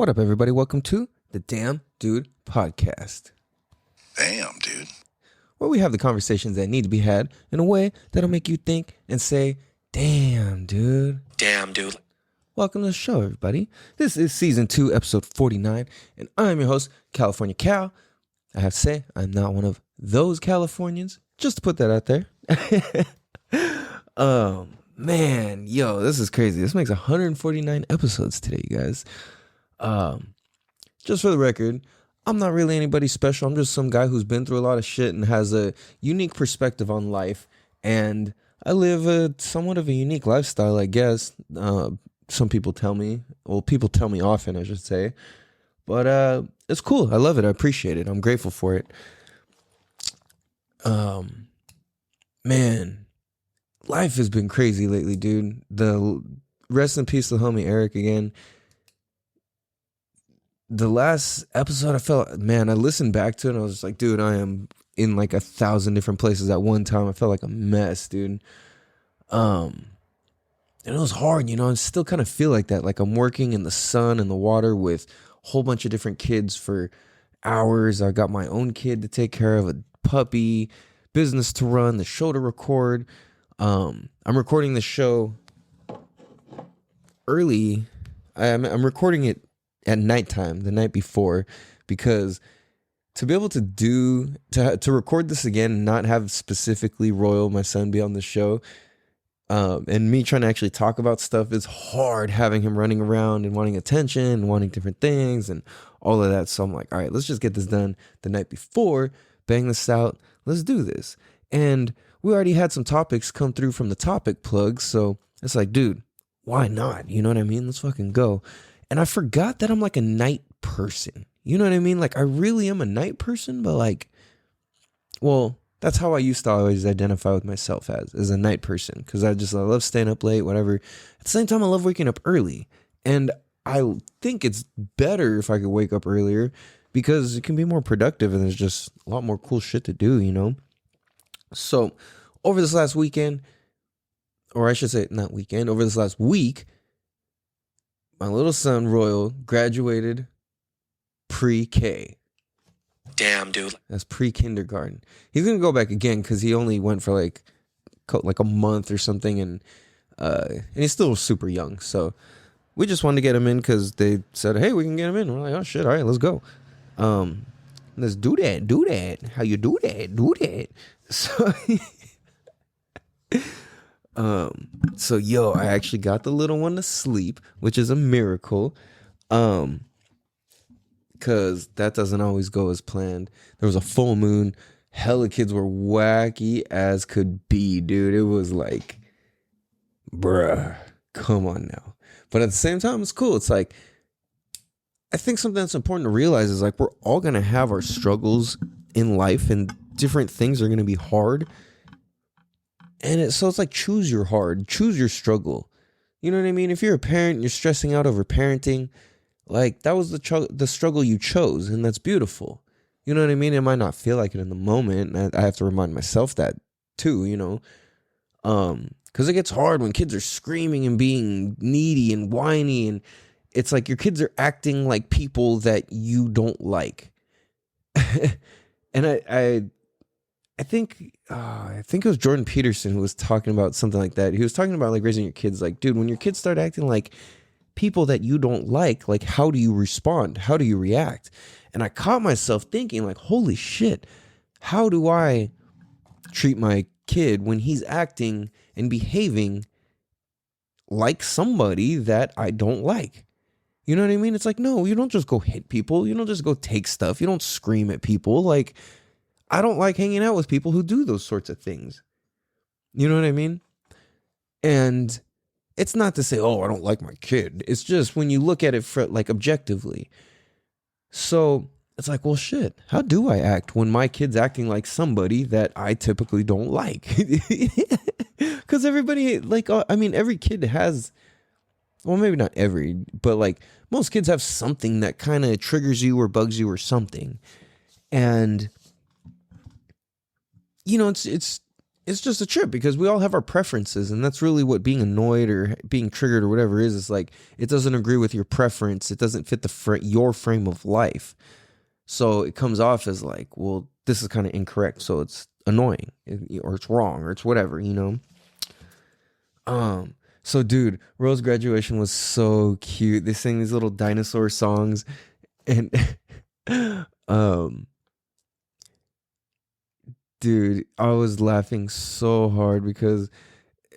What up, everybody? Welcome to the Damn Dude Podcast. Damn, dude. Where we have the conversations that need to be had in a way that'll make you think and say, damn, dude. Damn, dude. Welcome to the show, everybody. This is Season 2, Episode 49, and I'm your host, California Cal. I have to say, I'm not one of those Californians, just to put that out there. Man, yo, this is crazy. This makes 149 episodes today, you guys. Just for the record, I'm not really anybody special. I'm just some guy who's been through a lot of shit and has a unique perspective on life. And I live a somewhat of a unique lifestyle, I guess. Some people tell me. Well, people tell me often, I should say. But it's cool. I love it. I appreciate it. I'm grateful for it. Man, life has been crazy lately, dude. The rest in peace to homie Eric again. The last episode, I listened back to it and I was just like, dude, I am in like 1,000 different places at one time. I felt like a mess, dude. And it was hard, I still kind of feel like that. Like I'm working in the sun and the water with a whole bunch of different kids for hours. I got my own kid to take care of, a puppy, business to run, the show to record. I'm recording the show early. I'm recording it at nighttime, the night before, because to be able to record this again and not have specifically Royal, my son, be on the show, and me trying to actually talk about stuff is hard, having him running around and wanting attention and wanting different things and all of that. So I'm like, all right, let's just get this done the night before, bang this out, let's do this. And we already had some topics come through from the topic plug, so it's like, dude, why not? You know what I mean? Let's fucking go. And I forgot that I'm like a night person. You know what I mean? Like I really am a night person, but like, well, that's how I used to always identify with myself as a night person. Because I love staying up late, whatever. At the same time, I love waking up early. And I think it's better if I could wake up earlier because it can be more productive and there's just a lot more cool shit to do, So over this last weekend, or I should say not weekend, over this last week, my little son, Royal, graduated pre-K. Damn, dude. That's pre-kindergarten. He's going to go back again because he only went for like a month or something, and he's still super young. So we just wanted to get him in because they said, hey, we can get him in. We're like, oh, shit, all right, let's go. Let's do that. How you do that. So yo, I actually got the little one to sleep, which is a miracle. Cause that doesn't always go as planned. There was a full moon. Hella kids were wacky as could be, dude. It was like, bruh, come on now. But at the same time, it's cool. It's like, I think something that's important to realize is like, we're all gonna have our struggles in life and different things are gonna be hard. And so it's like, choose your hard, choose your struggle. You know what I mean? If you're a parent and you're stressing out over parenting, like that was the struggle you chose, and that's beautiful. You know what I mean? It might not feel like it in the moment, and I have to remind myself that too, because it gets hard when kids are screaming and being needy and whiny, and it's like your kids are acting like people that you don't like. And I think it was Jordan Peterson who was talking about something like that. He was talking about like raising your kids. Like, dude, when your kids start acting like people that you don't like how do you respond? How do you react? And I caught myself thinking like, holy shit, how do I treat my kid when he's acting and behaving like somebody that I don't like? You know what I mean? It's like, no, you don't just go hit people. You don't just go take stuff. You don't scream at people. Like, I don't like hanging out with people who do those sorts of things. You know what I mean? And it's not to say, oh, I don't like my kid. It's just when you look at it like objectively. So it's like, well, shit, how do I act when my kid's acting like somebody that I typically don't like? Because everybody, every kid has, well, maybe not every, but like most kids have something that kind of triggers you or bugs you or something. And it's it's just a trip because we all have our preferences, and that's really what being annoyed or being triggered or whatever is. It's like it doesn't agree with your preference. It doesn't fit your frame of life. So it comes off as like, well, this is kind of incorrect. So it's annoying or it's wrong or it's whatever, you know? So dude, Rose graduation was so cute. They sang these little dinosaur songs and, dude, I was laughing so hard because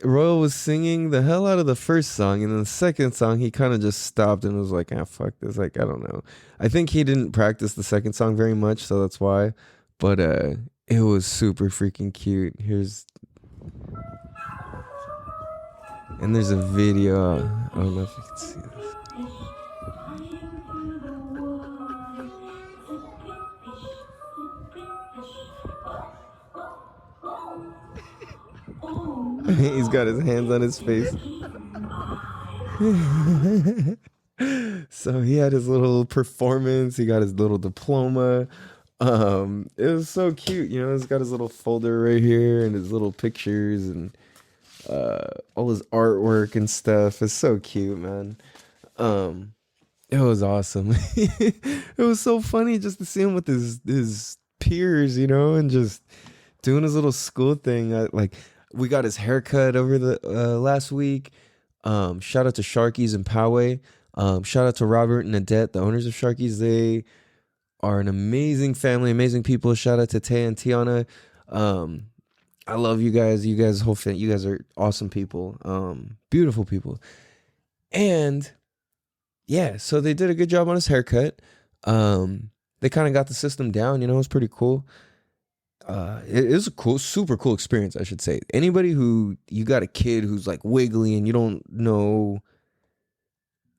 Royal was singing the hell out of the first song, and then the second song he kind of just stopped and was like, "Ah, fuck this." Like, I don't know. I think he didn't practice the second song very much, so that's why. But it was super freaking cute. And there's a video. I don't know if you can see this. He's got his hands on his face. So he had his little performance. He got his little diploma. It was so cute. You know, he's got his little folder right here and his little pictures and all his artwork and stuff. It's so cute, man. It was awesome. It was so funny just to see him with his peers, you know, and just doing his little school thing. Like we got his haircut over the last week. Shout out to Sharkies and Poway. Shout out to Robert and Adette, the owners of Sharkies. They are an amazing family, amazing people. Shout out to Tay and Tiana. I love you guys. You guys, you guys are awesome people. Beautiful people. And yeah, so they did a good job on his haircut. They kind of got the system down, you know, it was pretty cool. It is a cool, super cool experience, I should say. Anybody who you got a kid who's like wiggly and you don't know,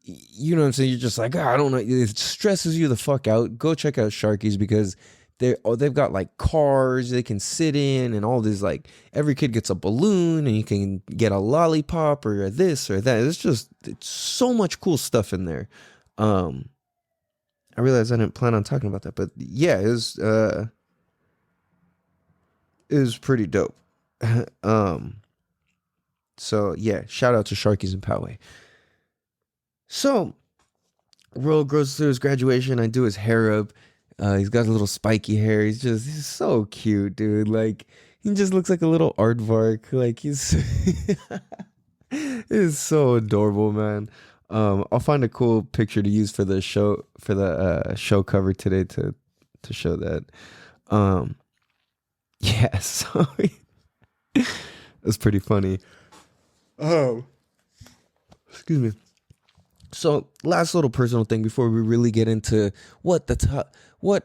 you know what I'm saying? You're just like, I don't know. It stresses you the fuck out. Go check out Sharkies because they've got like cars they can sit in and all this, like every kid gets a balloon and you can get a lollipop or this or that. It's so much cool stuff in there. I realized I didn't plan on talking about that, but yeah, it was pretty dope. So yeah, shout out to Sharkies and Poway. So Royal goes through his graduation. I do his hair up. He's got a little spiky hair. He's so cute, dude. Like he just looks like a little aardvark. Like he's it's so adorable, man. I'll find a cool picture to use for the show show cover today to show that. Yeah, so it's pretty funny. Oh, excuse me. So, last little personal thing before we really get into what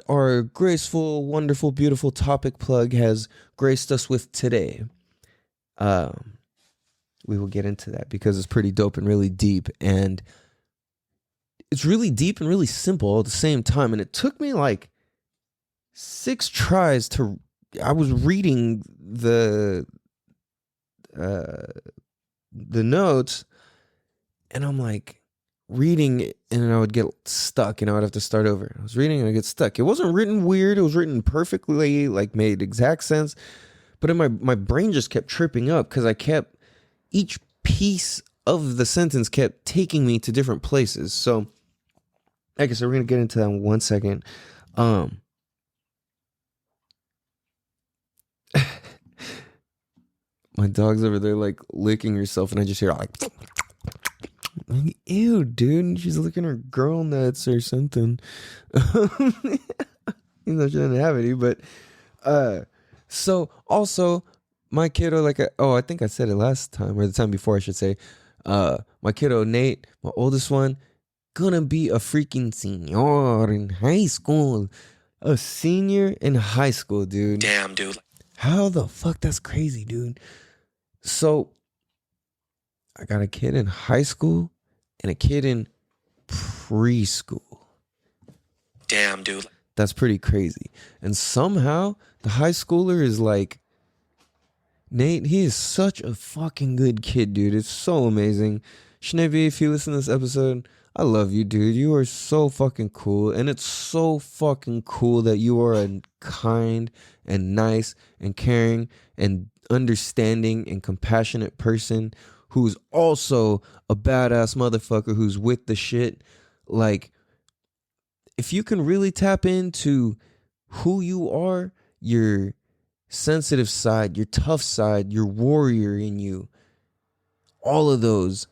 our graceful, wonderful, beautiful topic plug has graced us with today. We will get into that because it's pretty dope and really deep, and it's really deep and really simple all at the same time. And it took me like 6 tries to. I was reading the notes, and I'm like reading, and I would get stuck, and I would have to start over. I was reading, and I get stuck. It wasn't written weird. It was written perfectly, like made exact sense. But in my brain just kept tripping up because each piece of the sentence kept taking me to different places. So, I guess we're gonna get into that in 1 second. My dog's over there like licking herself, and I just hear like, ew, dude. She's licking her girl nuts or something. Even though she doesn't have any, but so also my kiddo, I think I said it last time or the time before, I should say. My kiddo Nate, my oldest one, gonna be a freaking senior in high school. A senior in high school, dude. Damn, dude. How the fuck? That's crazy, dude. So, I got a kid in high school and a kid in preschool. Damn, dude. That's pretty crazy. And somehow, the high schooler is like, Nate, he is such a fucking good kid, dude. It's so amazing. Shnevi, if you listen to this episode, I love you, dude. You are so fucking cool. And it's so fucking cool that you are a kind and nice and caring and understanding and compassionate person who's also a badass motherfucker who's with the shit. Like, if you can really tap into who you are, your sensitive side, your tough side, your warrior in you, all of those,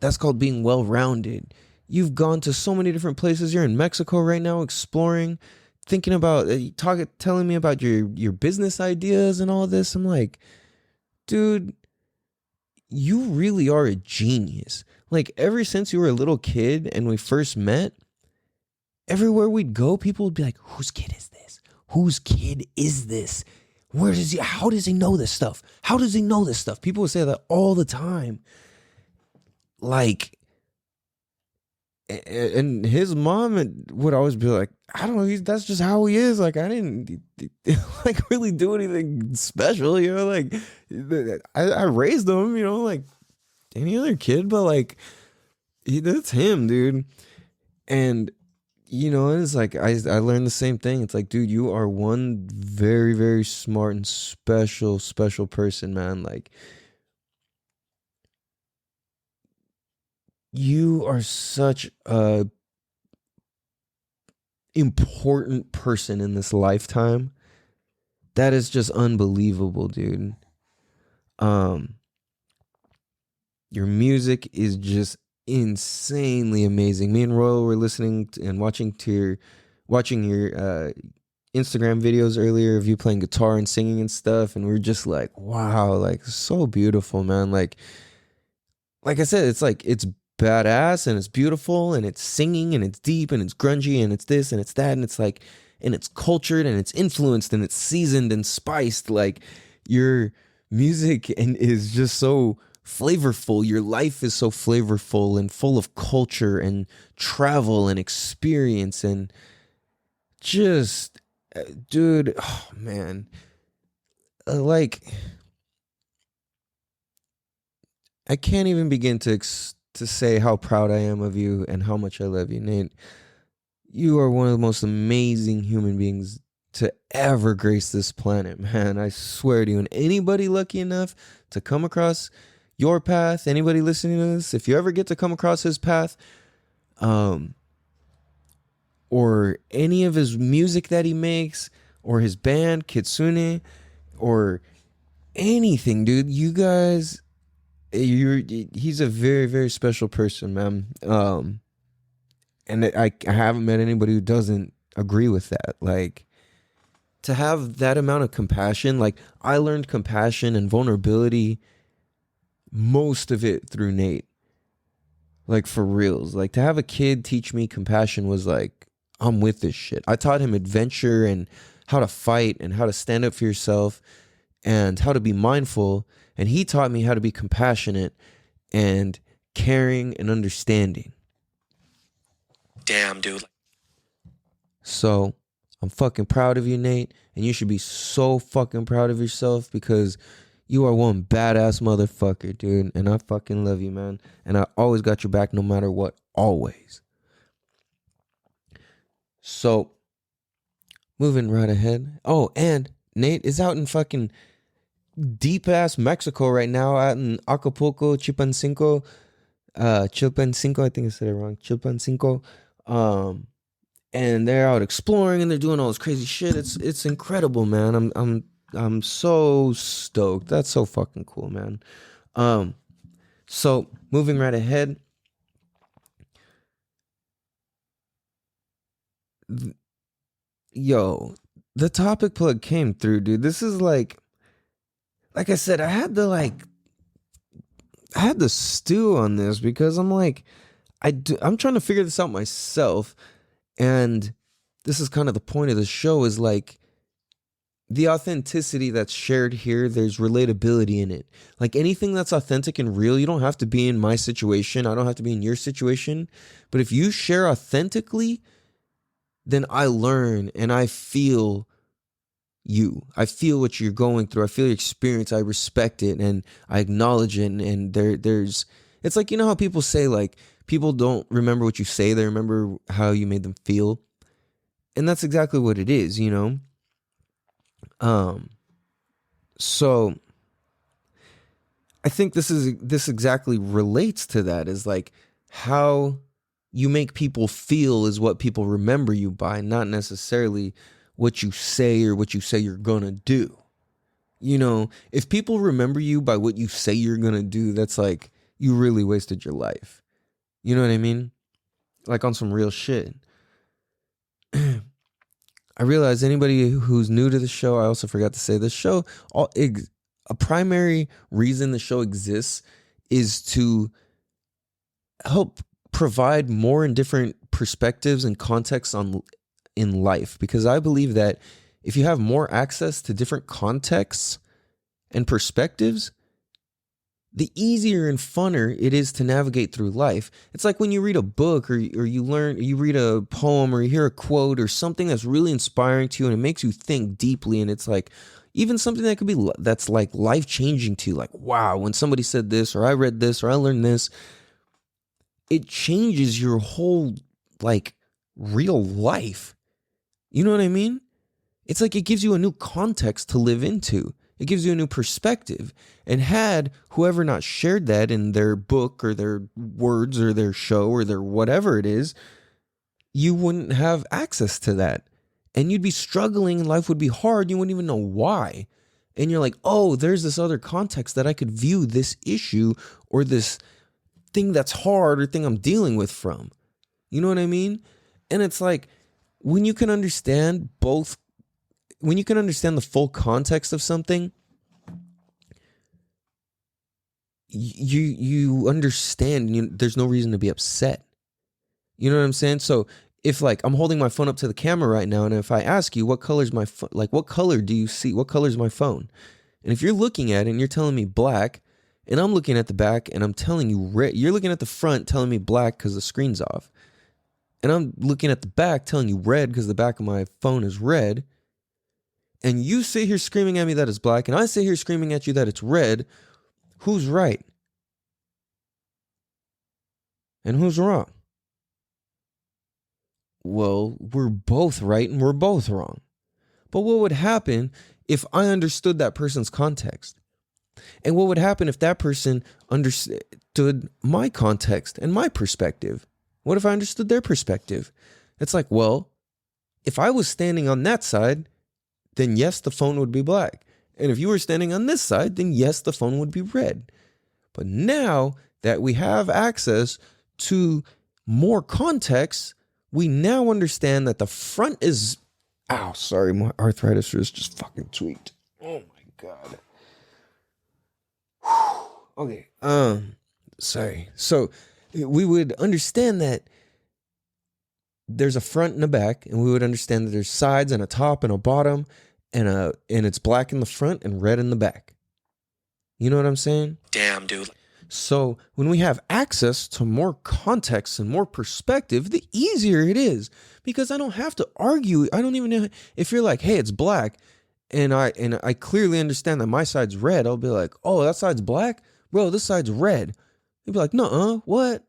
that's called being well-rounded. You've gone to so many different places. You're in Mexico right now exploring, thinking about telling me about your business ideas and all this. I'm like, dude, you really are a genius. Like, ever since you were a little kid and we first met, everywhere we'd go, people would be like, whose kid is this? Whose kid is this? Where does he, how does he know this stuff? How does he know this stuff? People would say that all the time. Like, and his mom would always be like, I don't know, that's just how he is. Like, I didn't like really do anything special, you know, like I raised him, you know, like any other kid, but like that's him, dude. And you know, it's like I learned the same thing. It's like, dude, you are one very, very smart and special person, man. Like, you are such a important person in this lifetime. That is just unbelievable, dude. Your music is just insanely amazing. Me and Royal were listening and watching your Instagram videos earlier of you playing guitar and singing and stuff, and we are just like, wow, like so beautiful, man. Like I said, it's like it's badass and it's beautiful and it's singing and it's deep and it's grungy and it's this and it's that and it's like, and it's cultured and it's influenced and it's seasoned and spiced. Like, your music and is just so flavorful. Your life is so flavorful and full of culture and travel and experience and just, dude, oh man, like I can't even begin to say how proud I am of you and how much I love you, Nate. You are one of the most amazing human beings to ever grace this planet, man. I swear to you. And anybody lucky enough to come across your path, anybody listening to this, if you ever get to come across his path, or any of his music that he makes, or his band, Kitsune, or anything, dude, you guys, he's a very, very special person, man. And I haven't met anybody who doesn't agree with that. Like, to have that amount of compassion, like I learned compassion and vulnerability, most of it through Nate. Like, for reals. Like, to have a kid teach me compassion was like, I'm with this shit. I taught him adventure and how to fight and how to stand up for yourself and how to be mindful. And he taught me how to be compassionate and caring and understanding. Damn, dude. So I'm fucking proud of you, Nate. And you should be so fucking proud of yourself because you are one badass motherfucker, dude. And I fucking love you, man. And I always got your back no matter what. Always. So, moving right ahead. Oh, and Nate is out in fucking deep ass Mexico right now, out in Acapulco, Chilpancingo, I think I said it wrong. Chilpancingo. And they're out exploring and they're doing all this crazy shit. It's incredible, man. I'm so stoked. That's so fucking cool, man. So moving right ahead. Yo, the topic plug came through, dude. This is like I said, I had to stew on this because I'm like, I'm trying to figure this out myself. And this is kind of the point of the show, is like the authenticity that's shared here. There's relatability in it. Like, anything that's authentic and real, you don't have to be in my situation. I don't have to be in your situation. But if you share authentically, then I learn and I feel you. I feel what you're going through. I feel your experience. I respect it and I acknowledge it. And there's, it's like, you know how people say, like, people don't remember what you say, they remember how you made them feel. And that's exactly what it is, you know? So I think this exactly relates to that, is like how you make people feel is what people remember you by, not necessarily what you say or what you say you're gonna do. You know, if people remember you by what you say you're gonna do, that's like you really wasted your life. You know what I mean? Like on some real shit. I realize anybody who's new to the show, I also forgot to say this show, a primary reason the show exists is to help provide more and different perspectives and contexts on in life, because I believe that if you have more access to different contexts and perspectives, the easier and funner it is to navigate through life. It's like when you read a book or you read a poem or you hear a quote or something that's really inspiring to you and it makes you think deeply, and it's like even something that could be that's like life changing to you, like wow, when somebody said this or I read this or I learned this, it changes your whole like real life. You know what I mean? It's like it gives you a new context to live into. It gives you a new perspective. And had whoever not shared that in their book or their words or their show or their whatever it is, you wouldn't have access to that. And you'd be struggling and life would be hard. You wouldn't even know why. And you're like, oh, there's this other context that I could view this issue or this thing that's hard or thing I'm dealing with from. You know what I mean? And it's like when you can understand both, when you can understand the full context of something, you understand there's no reason to be upset. You know what I'm saying? So if like I'm holding my phone up to the camera right now, and if I ask you what color's my like what color do you see? What color's my phone? And if you're looking at it and you're telling me black, and I'm looking at the back and I'm telling you red, you're looking at the front telling me black because the screen's off. And I'm looking at the back telling you red because the back of my phone is red. And you sit here screaming at me that it's black, and I sit here screaming at you that it's red. Who's right? And who's wrong? Well, we're both right and we're both wrong. But what would happen if I understood that person's context? And what would happen if that person understood my context and my perspective? What if I understood their perspective? It's like, well, if I was standing on that side, then yes, the phone would be black. And if you were standing on this side, then yes, the phone would be red. But now that we have access to more context, we now understand that the front is, ow, sorry, my arthritis is just fucking tweaked. Oh my God. Okay. Sorry. So we would understand that there's a front and a back, and we would understand that there's sides and a top and a bottom, and it's black in the front and red in the back. You know what I'm saying? Damn, dude. So when we have access to more context and more perspective, the easier it is, because I don't have to argue. I don't even know if you're like, hey, it's black, and I clearly understand that my side's red. I'll be like, oh, that side's black, bro. This side's red. They'd be like, nuh-uh, what?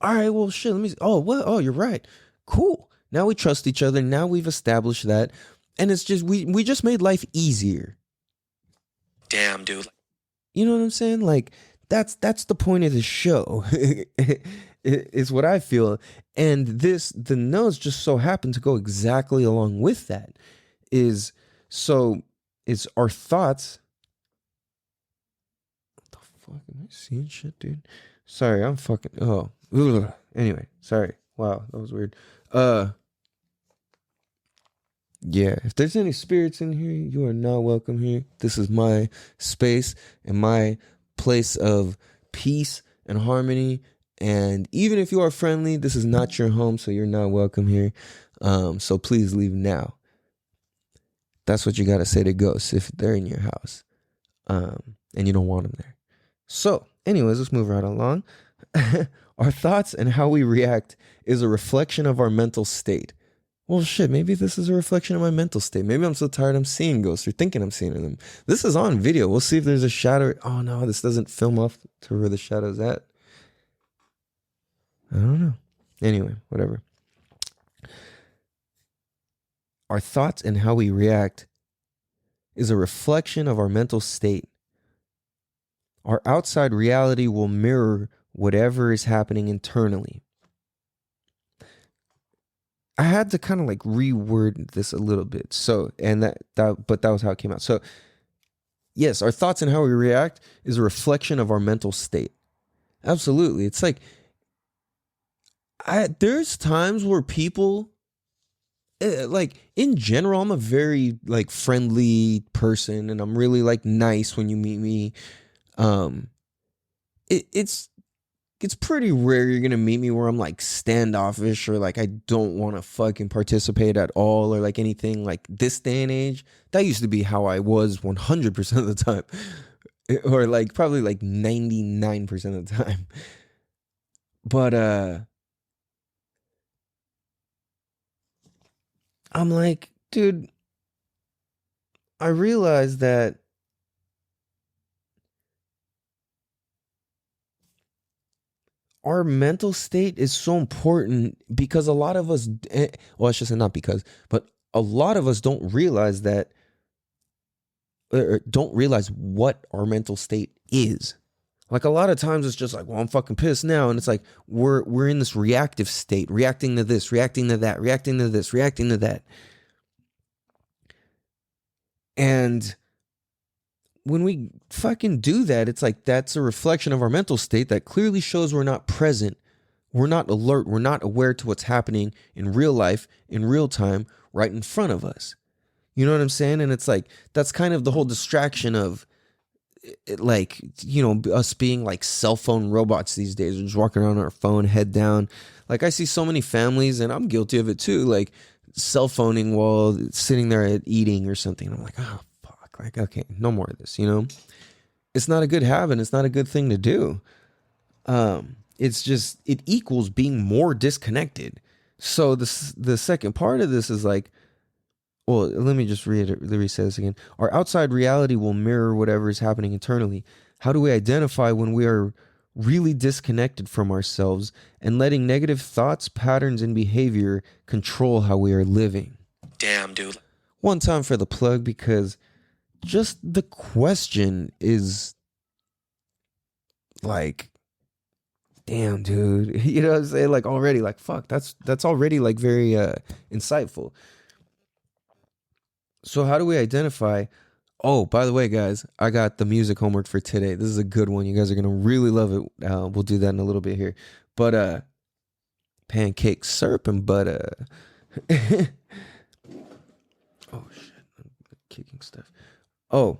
All right, well, shit. Let me. Oh, what? Oh, you're right. Cool. Now we trust each other. Now we've established that, and it's just we just made life easier. Damn, dude. You know what I'm saying? Like that's the point of the show. Is what I feel, and the notes just so happen to go exactly along with that. Is so it's our thoughts. What the fuck am I seeing shit, dude? Sorry, I'm fucking. Oh, ugh. Anyway, sorry. Wow, that was weird. Yeah, if there's any spirits in here, you are not welcome here. This is my space and my place of peace and harmony. And even if you are friendly, this is not your home, so you're not welcome here. So please leave now. That's what you got to say to ghosts if they're in your house, and you don't want them there. So, anyways, let's move right along. Our thoughts and how we react is a reflection of our mental state. Well, shit, maybe this is a reflection of my mental state. Maybe I'm so tired I'm seeing ghosts or thinking I'm seeing them. This is on video. We'll see if there's a shadow. Oh, no, this doesn't film off to where the shadow's at. I don't know. Anyway, whatever. Our thoughts and how we react is a reflection of our mental state. Our outside reality will mirror whatever is happening internally. I had to kind of like reword this a little bit. So, and but that was how it came out. So, yes, our thoughts and how we react is a reflection of our mental state. Absolutely. It's like, there's times where people, like in general, I'm a very like friendly person, and I'm really like nice when you meet me. It's pretty rare you're gonna meet me where I'm like standoffish or like I don't want to fucking participate at all or like anything. Like this day and age, that used to be how I was 100% of the time, or like probably like 99% of the time. But I'm like, dude, I realized that our mental state is so important because a lot of us, well, I should say not because, but a lot of us don't realize that, or don't realize what our mental state is. Like a lot of times it's just like, well, I'm fucking pissed now. And it's like, we're in this reactive state, reacting to this, reacting to that, reacting to this, reacting to that. And when we fucking do that, it's like, that's a reflection of our mental state that clearly shows we're not present. We're not alert. We're not aware to what's happening in real life, in real time, right in front of us. You know what I'm saying? And it's like, that's kind of the whole distraction of it, like, you know, us being like cell phone robots these days. We're just walking around on our phone, head down. Like I see so many families, and I'm guilty of it too, like cell phoning while sitting there at eating or something. I'm like, oh, fuck. Like, okay, no more of this, you know? It's not a good habit. It's not a good thing to do. It's just, it equals being more disconnected. So the second part of this is like, well, let me say this again. Our outside reality will mirror whatever is happening internally. How do we identify when we are really disconnected from ourselves and letting negative thoughts, patterns, and behavior control how we are living? Damn, dude. One time for the plug, because just the question is like, damn, dude. You know what I'm saying? Like already, like, fuck, that's already like very insightful. So how do we identify? Oh, by the way, guys, I got the music homework for today. This is a good one. You guys are going to really love it. We'll do that in a little bit here. But pancake syrup and butter. Oh, shit. I'm kicking stuff. Oh,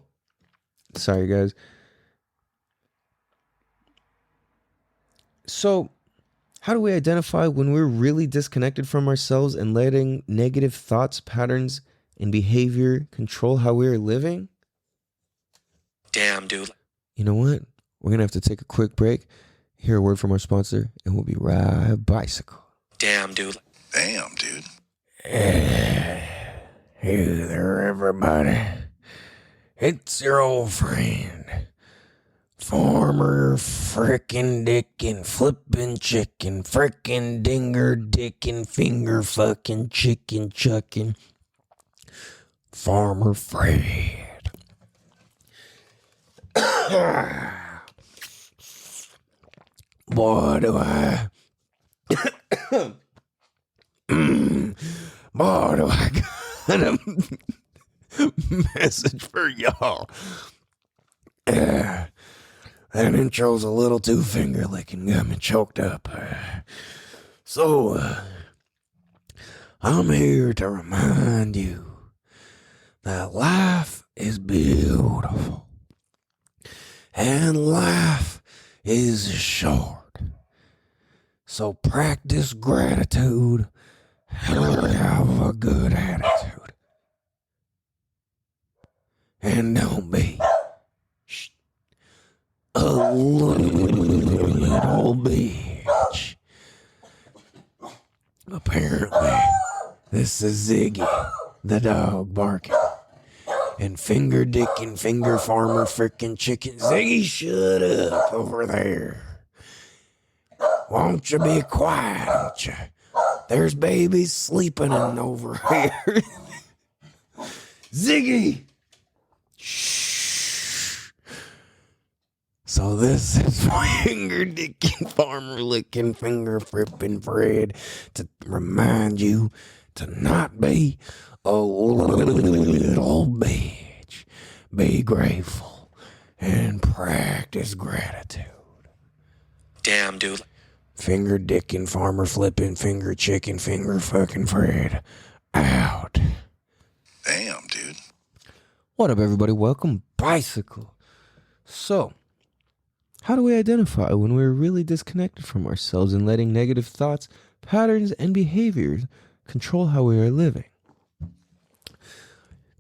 sorry, guys. So how do we identify when we're really disconnected from ourselves and letting negative thoughts, patterns, and behavior control how we're living? Damn, dude. You know what? We're going to have to take a quick break, hear a word from our sponsor, and we'll be right bicycle. Damn, dude. Damn, dude. Hey there, everybody. It's your old friend, Farmer frickin' dickin' flippin' chicken, frickin' dinger dickin' finger fucking chicken chuckin', Farmer Fred. Boy, do I got a message for y'all. That intro's a little too finger licking, got me choked up. So, I'm here to remind you that life is beautiful and life is short. So practice gratitude and have a good attitude. And don't be a little bitch. Apparently, this is Ziggy, the dog barking. And finger dickin' finger farmer frickin' chicken. Ziggy, shut up over there. Won't you be quiet, won't you? There's babies sleeping in over here. Ziggy! Shh. So this is finger dicking, farmer licking, finger fripping Fred to remind you to not be a little bitch. Be grateful and practice gratitude. Damn, dude. Finger dicking, farmer flipping, finger chicken, finger fucking Fred. Out. Damn, dude. What up, everybody? Welcome, Bicycle. So, how do we identify when we're really disconnected from ourselves and letting negative thoughts, patterns, and behaviors control how we are living?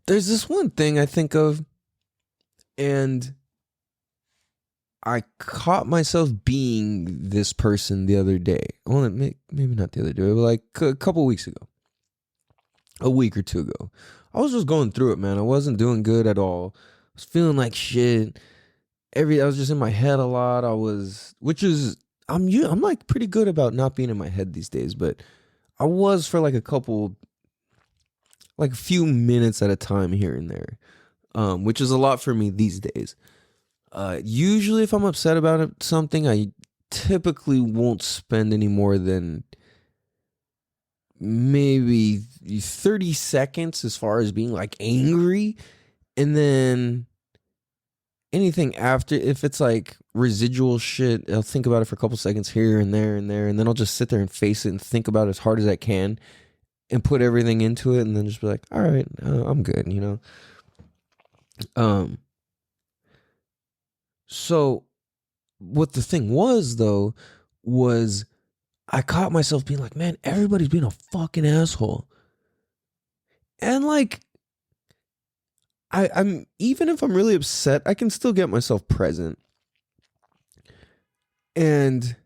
There's this one thing I think of, and I caught myself being this person the other day. Well, maybe not the other day, but like a couple weeks ago. A week or two ago. I was just going through it, man. I wasn't doing good at all. I was feeling like shit. I was just in my head a lot. I'm like pretty good about not being in my head these days, but I was for like a few minutes at a time here and there, which is a lot for me these days. Usually if I'm upset about something, I typically won't spend any more than maybe 30 seconds as far as being like angry, and then anything after, if it's like residual shit, I'll think about it for a couple seconds here and there and there, and then I'll just sit there and face it and think about it as hard as I can and put everything into it, and then just be like, all right, I'm good, you know. So what the thing was though was I caught myself being like, man, everybody's being a fucking asshole. And like, I'm even if I'm really upset, I can still get myself present. And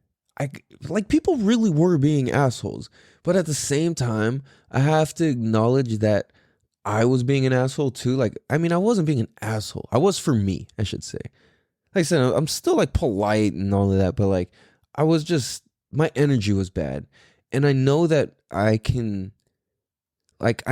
people really were being assholes. But at the same time, I have to acknowledge that I was being an asshole too. Like, I mean, I wasn't being an asshole. I was for me, I should say. Like I said, I'm still like polite and all of that, but like, my energy was bad. And I know that I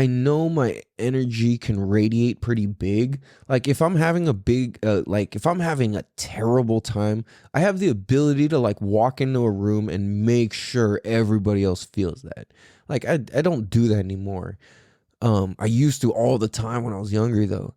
know my energy can radiate pretty big. Like if I'm having if I'm having a terrible time, I have the ability to like walk into a room and make sure everybody else feels that. Like I don't do that anymore. I used to all the time when I was younger though.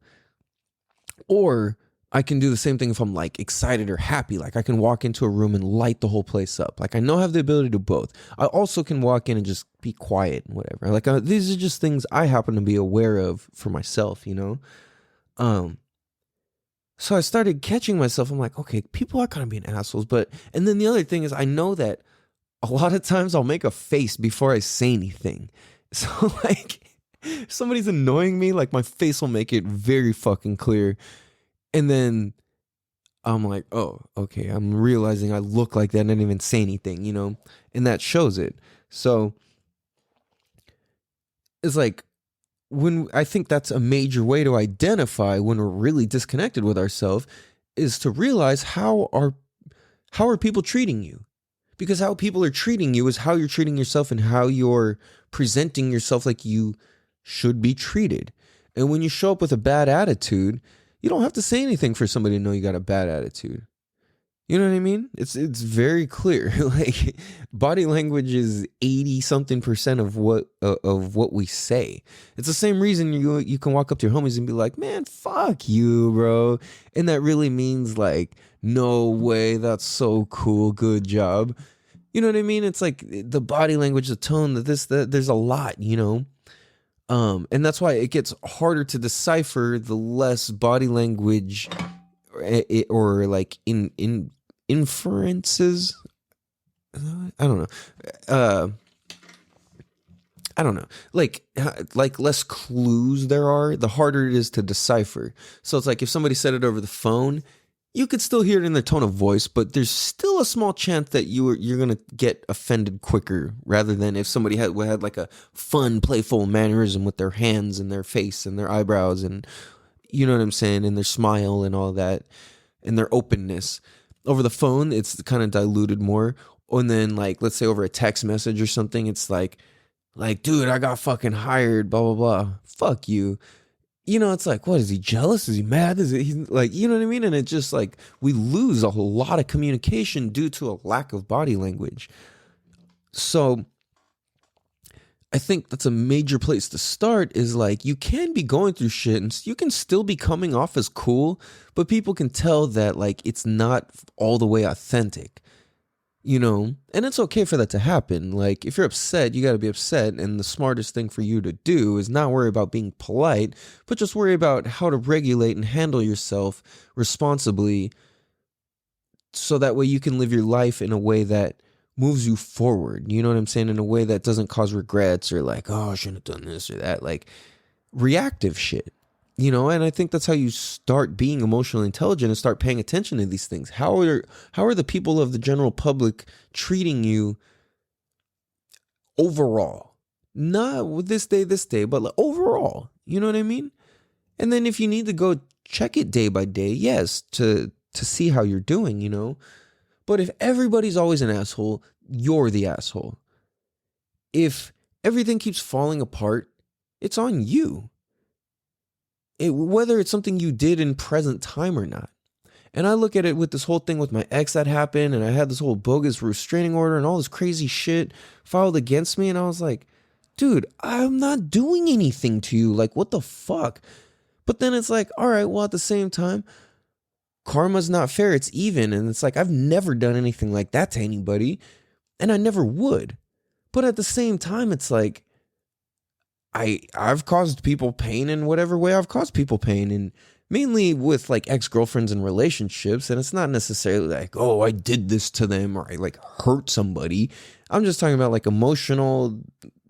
Or I can do the same thing if I'm like excited or happy. Like I can walk into a room and light the whole place up. Like I know I have the ability to both. I also can walk in and just be quiet and whatever. Like these are just things I happen to be aware of for myself, you know? So I started catching myself. I'm like, okay, people are kind of being assholes. And then the other thing is I know that a lot of times I'll make a face before I say anything. So like if somebody's annoying me, like my face will make it very fucking clear. And then I'm like, oh, okay, I'm realizing I look like that and I didn't even say anything, you know? And that shows it. So it's like, when I think that's a major way to identify when we're really disconnected with ourselves is to realize how are people treating you? Because how people are treating you is how you're treating yourself and how you're presenting yourself like you should be treated. And when you show up with a bad attitude, you don't have to say anything for somebody to know you got a bad attitude. You know what I mean? It's very clear. Like body language is 80-something% of what we say. It's the same reason you can walk up to your homies and be like, "Man, fuck you, bro," and that really means like, "No way, that's so cool, good job." You know what I mean? It's like the body language, the tone, that there's a lot, you know. And that's why it gets harder to decipher the less body language or like in inferences. I don't know. I don't know. Like less clues there are, the harder it is to decipher. So it's like if somebody said it over the phone, you could still hear it in their tone of voice, but there's still a small chance that you're gonna get offended quicker rather than if somebody had like a fun, playful mannerism with their hands and their face and their eyebrows and you know what I'm saying, and their smile and all that and their openness. Over the phone, it's kind of diluted more. And then like let's say over a text message or something, it's like, dude, I got fucking hired, blah blah blah. Fuck you. it's like, what is he jealous? Is he mad? Is it he's like, you know what I mean? And it just like we lose a whole lot of communication due to a lack of body language. So I think that's a major place to start is like you can be going through shit and you can still be coming off as cool, but people can tell that like it's not all the way authentic. And it's okay for that to happen. Like if you're upset, you got to be upset, and the smartest thing for you to do is not worry about being polite, but just worry about how to regulate and handle yourself responsibly, so that way you can live your life in a way that moves you forward. You know what I'm saying? In a way that doesn't cause regrets or like, oh, I shouldn't have done this or that, like reactive shit. And I think that's how you start being emotionally intelligent and start paying attention to these things. How are the people of the general public treating you overall? Not with this day, but like overall. You know what I mean? And then if you need to go check it day by day, yes, to see how you're doing. But if everybody's always an asshole, you're the asshole. If everything keeps falling apart, it's on you. Whether it's something you did in present time or not. And I look at it with this whole thing with my ex that happened, and I had this whole bogus restraining order and all this crazy shit filed against me, and I was like, dude, I'm not doing anything to you. Like, what the fuck? But then it's like, all right, well, at the same time, karma's not fair. It's even. And it's like, I've never done anything like that to anybody, and I never would. But at the same time, it's like, I've caused people pain in whatever way I've caused people pain, and mainly with like ex-girlfriends and relationships. And it's not necessarily like, oh, I did this to them or I like hurt somebody. I'm just talking about like emotional,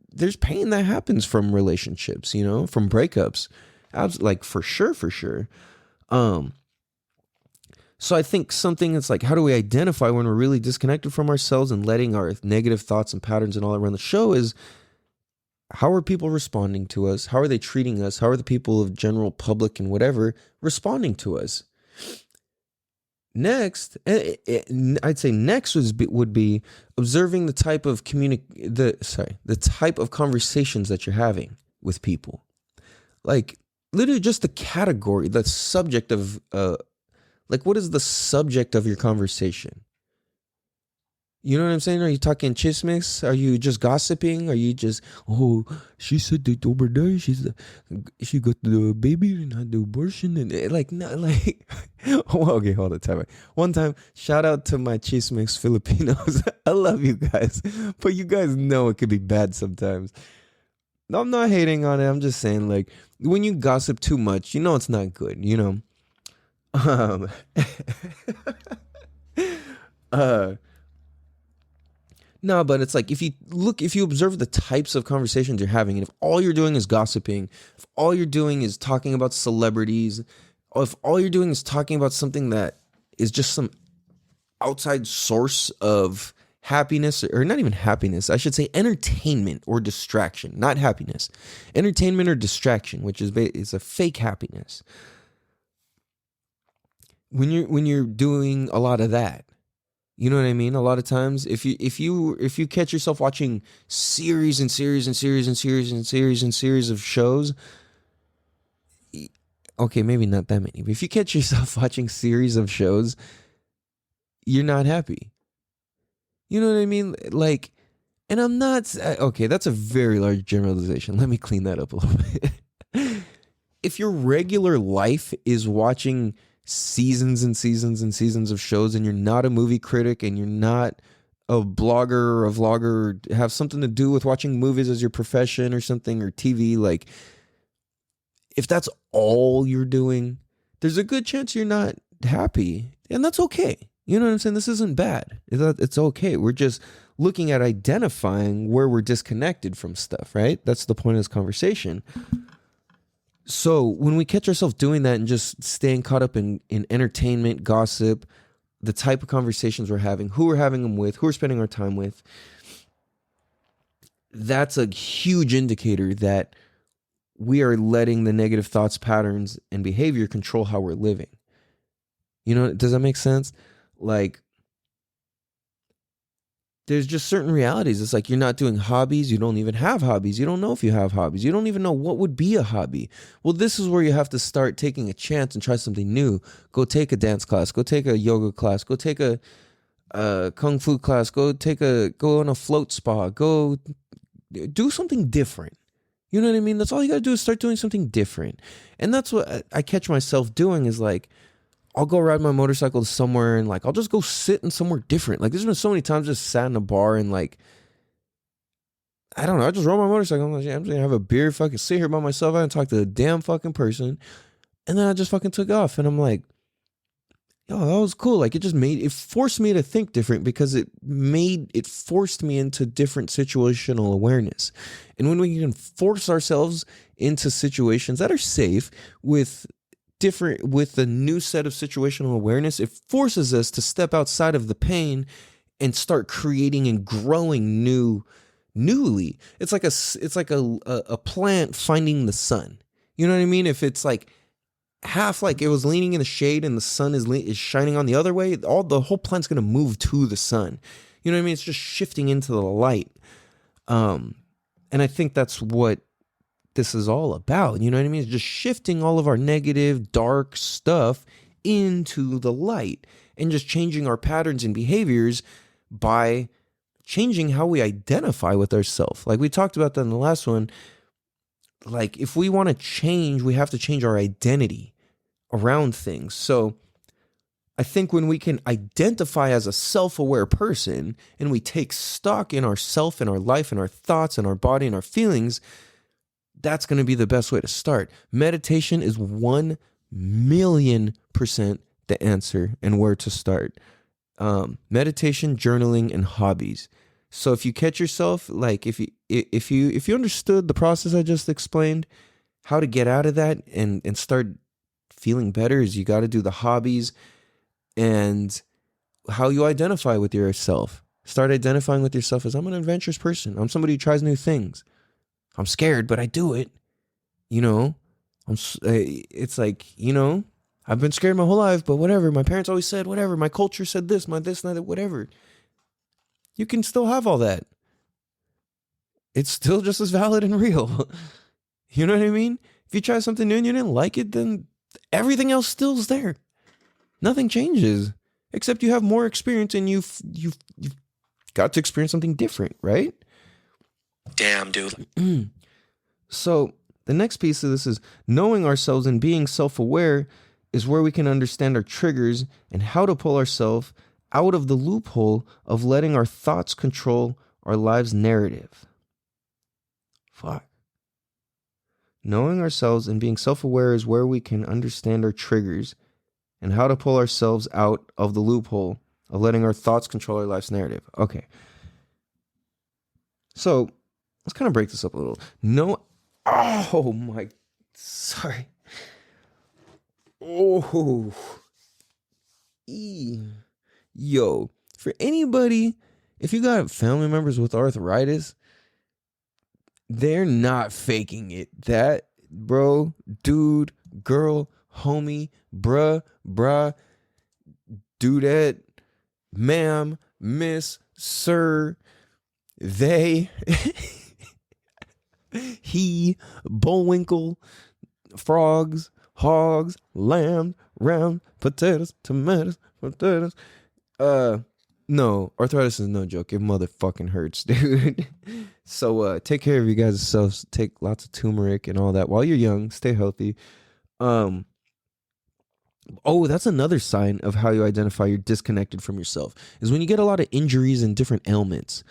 there's pain that happens from relationships, from breakups. Like for sure. So I think something that's like, how do we identify when we're really disconnected from ourselves and letting our negative thoughts and patterns and all that run the show is, how are people responding to us? How are they treating us? How are the people of general public and whatever responding to us? Next, I'd say next would be observing the type of the type of conversations that you're having with people. Like literally just the category, the subject of like what is the subject of your conversation? You know what I'm saying? Are you talking chismes? Are you just gossiping? Are you just, oh, she said that over there, she got the baby and had the abortion, and like, no, like, oh, okay, hold on, time. One time, shout out to my chismes Filipinos. I love you guys, but you guys know it could be bad sometimes. No, I'm not hating on it. I'm just saying, like, when you gossip too much, it's not good, Um, No, but it's like if you observe the types of conversations you're having, and if all you're doing is gossiping, if all you're doing is talking about celebrities, or if all you're doing is talking about something that is just some outside source of happiness, or not even happiness, I should say entertainment or distraction, not happiness, entertainment or distraction, which is a fake happiness. When you're doing a lot of that, you know what I mean? A lot of times, if you catch yourself watching series and series and series and series and series and series of shows, okay, maybe not that many, but if you catch yourself watching series of shows, you're not happy. You know what I mean? Like, and I'm not, okay, that's a very large generalization. Let me clean that up a little bit. If your regular life is watching seasons and seasons and seasons of shows, and you're not a movie critic, and you're not a blogger or a vlogger, or have something to do with watching movies as your profession or something, or TV, like, if that's all you're doing, there's a good chance you're not happy, and that's okay. You know what I'm saying? This isn't bad. It's okay. We're just looking at identifying where we're disconnected from stuff, right? That's the point of this conversation. So when we catch ourselves doing that and just staying caught up in entertainment, gossip, the type of conversations we're having, who we're having them with, who we're spending our time with, that's a huge indicator that we are letting the negative thoughts, patterns, and behavior control how we're living. Does that make sense? Like, there's just certain realities. It's like you're not doing hobbies. You don't even have hobbies. You don't know if you have hobbies. You don't even know what would be a hobby. Well, this is where you have to start taking a chance and try something new. Go take a dance class. Go take a yoga class. Go take a kung fu class. Go on a float spa. Go do something different. You know what I mean? That's all you got to do is start doing something different. And that's what I catch myself doing is like, I'll go ride my motorcycle to somewhere and like I'll just go sit in somewhere different. Like there's been so many times I just sat in a bar and like I don't know, I just rode my motorcycle. I'm like, yeah, I'm just gonna have a beer, fucking sit here by myself. I didn't talk to a damn fucking person. And then I just fucking took off and I'm like, yo, that was cool. Like it forced me to think different because it forced me into different situational awareness. And when we can force ourselves into situations that are safe with a new set of situational awareness, it forces us to step outside of the pain and start creating and growing newly. It's like a plant finding the sun. You know what I mean? If it's like half like it was leaning in the shade and the sun is shining on the other way, the whole plant's going to move to the sun. You know what I mean? It's just shifting into the light. And I think that's what this is all about. You know what I mean? It's just shifting all of our negative, dark stuff into the light and just changing our patterns and behaviors by changing how we identify with ourselves. Like we talked about that in the last one. Like if we want to change, we have to change our identity around things. So I think when we can identify as a self-aware person and we take stock in ourself and our life and our thoughts and our body and our feelings, that's going to be the best way to start. Meditation is 1,000,000% the answer and where to start. Meditation, journaling, and hobbies. So if you catch yourself, like if you understood the process I just explained, how to get out of that and start feeling better is you got to do the hobbies and how you identify with yourself. Start identifying with yourself as I'm an adventurous person. I'm somebody who tries new things. I'm scared, but I do it. You know, it's like, you know, I've been scared my whole life, but whatever. My parents always said, whatever. My culture said this, and that, whatever. You can still have all that. It's still just as valid and real. You know what I mean? If you try something new and you didn't like it, then everything else still's there. Nothing changes, except you have more experience and you've got to experience something different, right? Damn, dude. So the next piece of this is knowing ourselves and being self-aware is where we can understand our triggers and how to pull ourselves out of the loophole of letting our thoughts control our lives' narrative. Fuck. Knowing ourselves and being self-aware is where we can understand our triggers and how to pull ourselves out of the loophole of letting our thoughts control our life's narrative. Okay. So let's kind of break this up a little. Sorry. Oh. Yo, for anybody, if you got family members with arthritis, they're not faking it. That, bro, dude, girl, homie, bruh, dudette, ma'am, miss, sir, they, he, Bullwinkle, frogs, hogs, lamb, round, potatoes, tomatoes, potatoes. No, arthritis is no joke. It motherfucking hurts, dude. So take care of you guys selves. Take lots of turmeric and all that while you're young. Stay healthy. Oh, that's another sign of how you identify you're disconnected from yourself is when you get a lot of injuries and different ailments.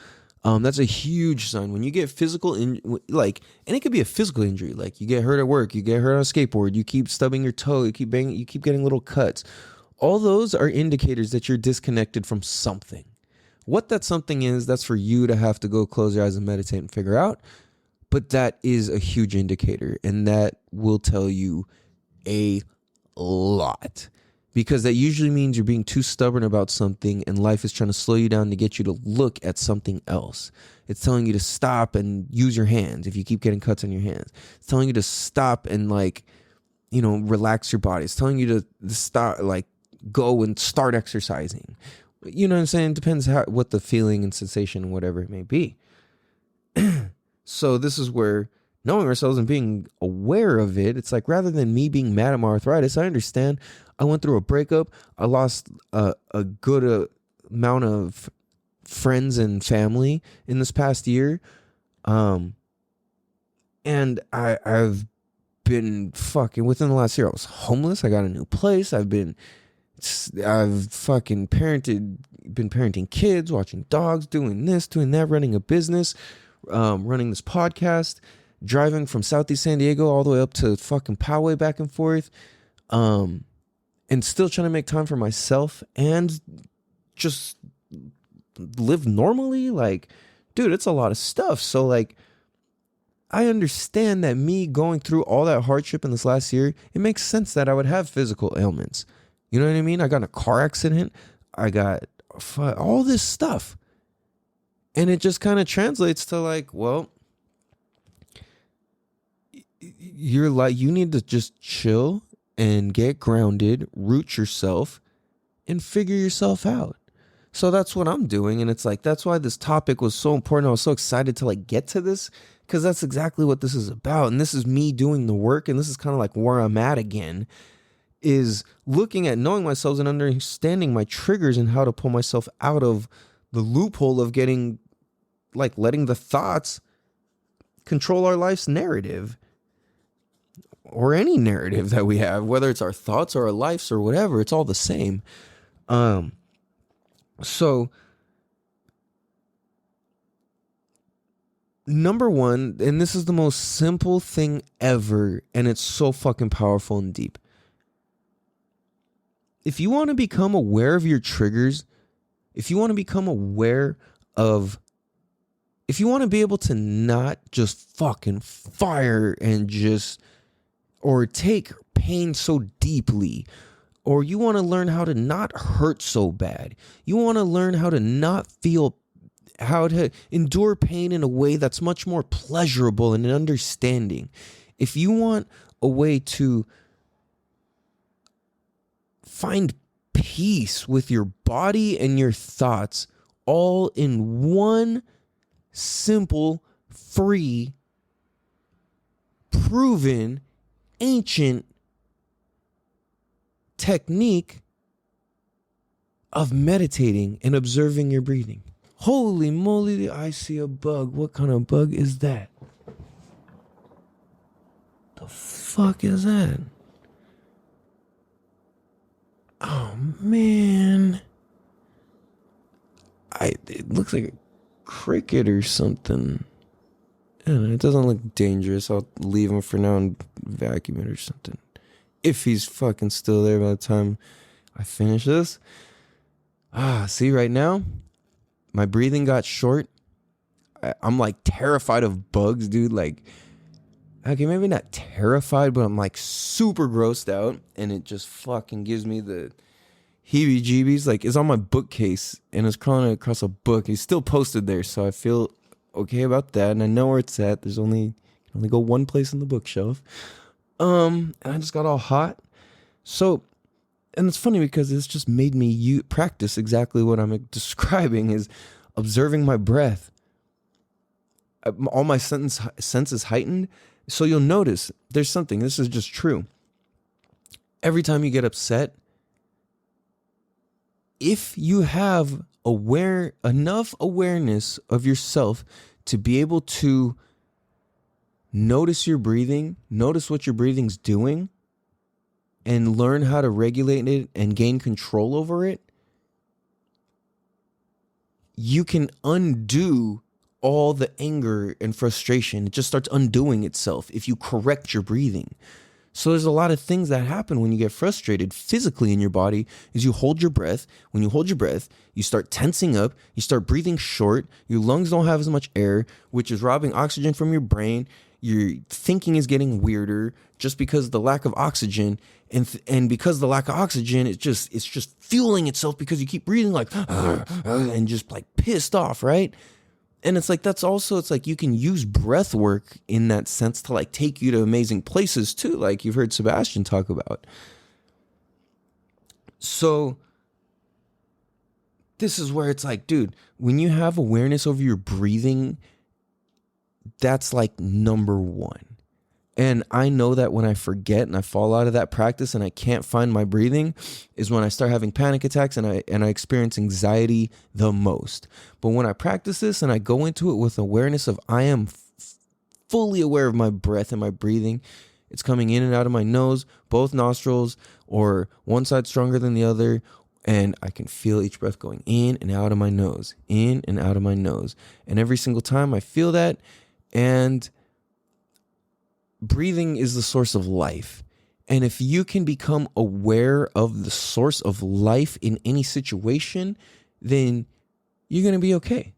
That's a huge sign. When you get physical, and it could be a physical injury, like you get hurt at work, you get hurt on a skateboard, you keep stubbing your toe, you keep getting little cuts. All those are indicators that you're disconnected from something. What that something is, that's for you to have to go close your eyes and meditate and figure out. But that is a huge indicator, and that will tell you a lot. Because that usually means you're being too stubborn about something and life is trying to slow you down to get you to look at something else. It's telling you to stop and use your hands if you keep getting cuts on your hands. It's telling you to stop and relax your body. It's telling you to stop, go and start exercising. You know what I'm saying? Depends what the feeling and sensation, whatever it may be. So this is where knowing ourselves and being aware of it, it's like rather than me being mad at my arthritis, I understand I went through a breakup. I lost a good amount of friends and family in this past year. And I've been fucking within the last year. I was homeless. I got a new place. I've fucking been parenting kids, watching dogs, doing this, doing that, running a business, running this podcast, driving from Southeast San Diego all the way up to fucking Poway back and forth, and still trying to make time for myself and just live normally. Like, dude, it's a lot of stuff. So like, I understand that me going through all that hardship in this last year, it makes sense that I would have physical ailments. You know what I mean? I got in a car accident. I got all this stuff. And it just kind of translates to like, well, you're like, you need to just chill and get grounded, root yourself, and figure yourself out. So that's what I'm doing. And it's like, that's why this topic was so important. I was so excited to like get to this, because that's exactly what this is about. And this is me doing the work. And this is kind of like where I'm at again, is looking at knowing myself and understanding my triggers and how to pull myself out of the loophole of getting, like, letting the thoughts control our life's narrative, or any narrative that we have, whether it's our thoughts or our lives or whatever. It's all the same. So number one, and this is the most simple thing ever, and it's so fucking powerful and deep. If you want to become aware of your triggers, if you want to become aware of, if you want to be able to not just fucking fire and just, or take pain so deeply, or you want to learn how to not hurt so bad, you want to learn how to not feel, how to endure pain in a way that's much more pleasurable and understanding. If you want a way to find peace with your body and your thoughts all in one simple, free, proven, ancient technique of meditating and observing your breathing. Holy moly, I see a bug. What kind of bug is that? The fuck is that? Oh, man. It looks like a cricket or something. I don't know, it doesn't look dangerous. I'll leave him for now and vacuum it or something. If he's fucking still there by the time I finish this. See, right now, my breathing got short. I'm like terrified of bugs, dude. Like, okay, maybe not terrified, but I'm like super grossed out. And it just fucking gives me the heebie-jeebies. Like, it's on my bookcase and it's crawling across a book. It's still posted there, so I feel okay about that. And I know where it's at. There's only go one place on the bookshelf. And I just got all hot. So, and it's funny because it's just made me practice exactly what I'm describing, is observing my breath. All my senses heightened. So you'll notice there's something. This is just true. Every time you get upset, if you have enough awareness of yourself to be able to notice your breathing, notice what your breathing's doing, and learn how to regulate it and gain control over it, you can undo all the anger and frustration. It just starts undoing itself if you correct your breathing. So there's a lot of things that happen when you get frustrated physically in your body, is you hold your breath. When you hold your breath, you start tensing up, you start breathing short, your lungs don't have as much air, which is robbing oxygen from your brain. Your thinking is getting weirder just because of the lack of oxygen, and because of the lack of oxygen, it's just fueling itself because you keep breathing like and just like pissed off, right? And it's like, it's like you can use breath work in that sense to like take you to amazing places too, like you've heard Sebastian talk about. So this is where it's like, dude, when you have awareness over your breathing, that's like number one. And I know that when I forget and I fall out of that practice and I can't find my breathing is when I start having panic attacks and I experience anxiety the most. But when I practice this and I go into it with awareness of I am fully aware of my breath and my breathing, it's coming in and out of my nose, both nostrils, or one side stronger than the other, and I can feel each breath going in and out of my nose, in and out of my nose. And every single time I feel that, and breathing is the source of life. And if you can become aware of the source of life in any situation, then you're going to be okay.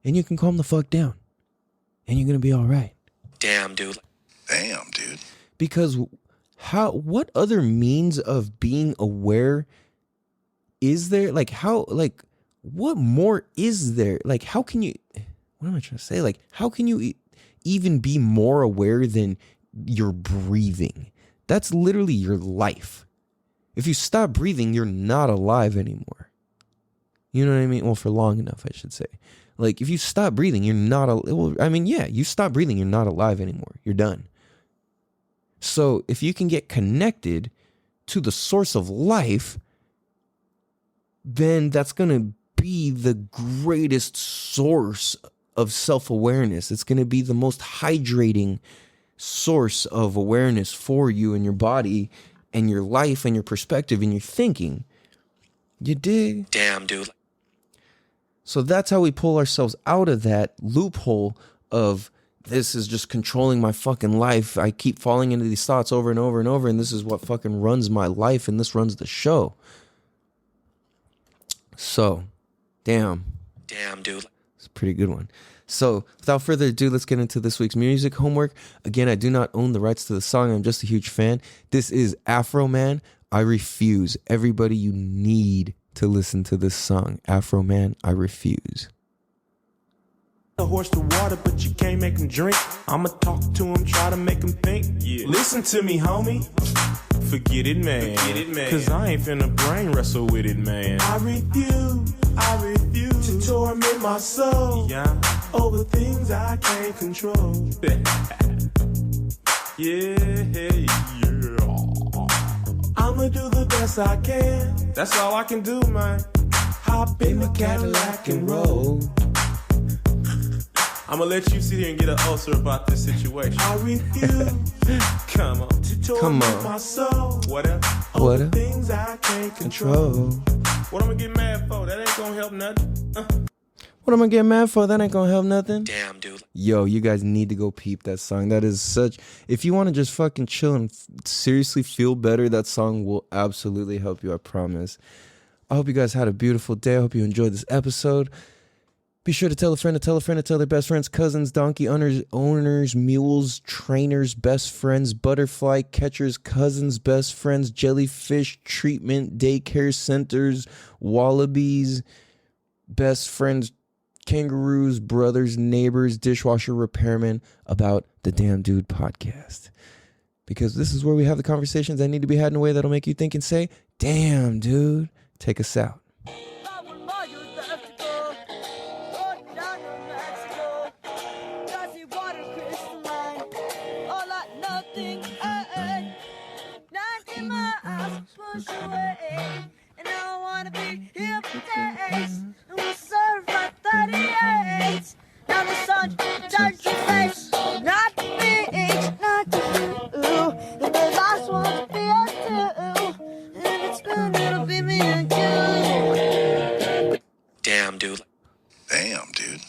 And you can calm the fuck down. And you're going to be all right. Damn, dude. Damn, dude. Because what other means of being aware is there? Like, what more is there? Like, how can you, what am I trying to say? Like, how can you even be more aware than your breathing? That's literally your life. If you stop breathing, you're not alive anymore. You know what I mean? Well, for long enough, I should say. Like, if you stop breathing, you're not, you stop breathing, you're not alive anymore. You're done. So if you can get connected to the source of life, then that's going to be the greatest source of self-awareness. It's going to be the most hydrating source of awareness for you and your body and your life and your perspective and your thinking. You dig? Damn, dude. So that's how we pull ourselves out of that loophole of this is just controlling my fucking life. I keep falling into these thoughts over and over and over, and this is what fucking runs my life, and this runs the show. So, damn. Damn, dude. It's a pretty good one. So, without further ado, let's get into this week's music homework. Again, I do not own the rights to the song. I'm just a huge fan. This is Afroman, I Refuse. Everybody, you need to listen to this song. Afroman, I Refuse. A horse to water, but you can't make him drink. I'ma talk to him, try to make him think. Yeah. Listen to me, homie. Forget it, man. Cause I ain't finna brain wrestle with it, man. I refuse to torment my soul over things I can't control. Yeah. I'ma do the best I can. That's all I can do, man. Hop in the Cadillac and roll. I'ma let you sit here and get an ulcer about this situation. I refuse. Come on. To torment my soul. What things I can't control. What I'm gonna get mad for? That ain't gonna help nothing. What am I getting mad for? That ain't gonna help nothing. Damn, dude. Yo, you guys need to go peep that song. That is such, if you want to just fucking chill and seriously feel better, that song will absolutely help you, I promise. I hope you guys had a beautiful day. I hope you enjoyed this episode. Be sure to tell a friend to tell a friend to tell their best friends, cousins, donkey owners, mules, trainers, best friends, butterfly catchers, cousins, best friends, jellyfish treatment, daycare centers, wallabies, best friends, kangaroos, brothers, neighbors, dishwasher repairmen about the Damn Dude podcast. Because this is where we have the conversations that need to be had in a way that'll make you think and say, damn, dude. Take us out. Now the sun touched your face, not to me, not to you. And the last one to be us too. And it's good, it'll be me and you. Damn, dude. Damn, dude.